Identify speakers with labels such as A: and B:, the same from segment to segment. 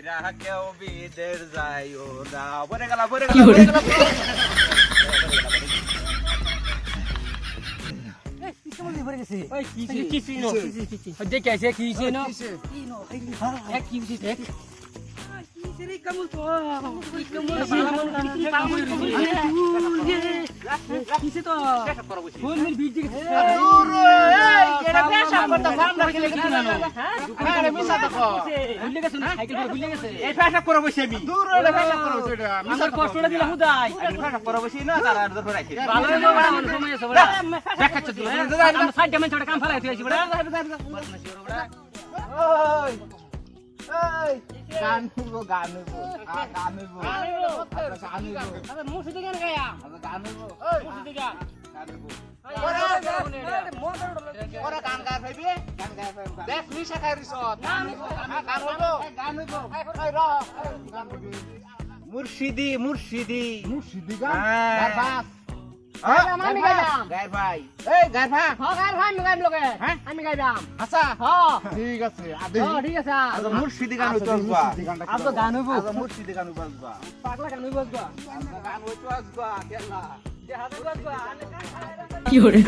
A: মাইরা কেউ বিদের যাইও না বলে গেল মুর্শিদি মুর্শিদি মুর্শিদি
B: ঠিক আছে
A: মুর্শিদি গান
B: গান হইব
A: মুর্শিদি গান
B: পাগলা গান হইব
C: কি করে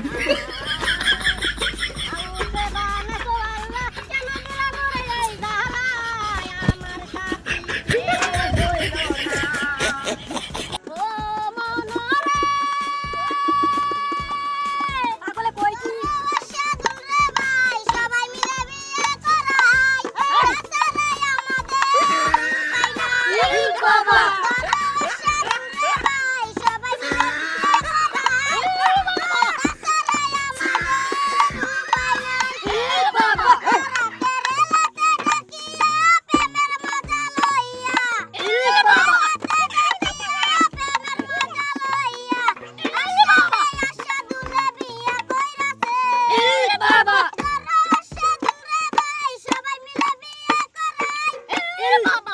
D: Baba!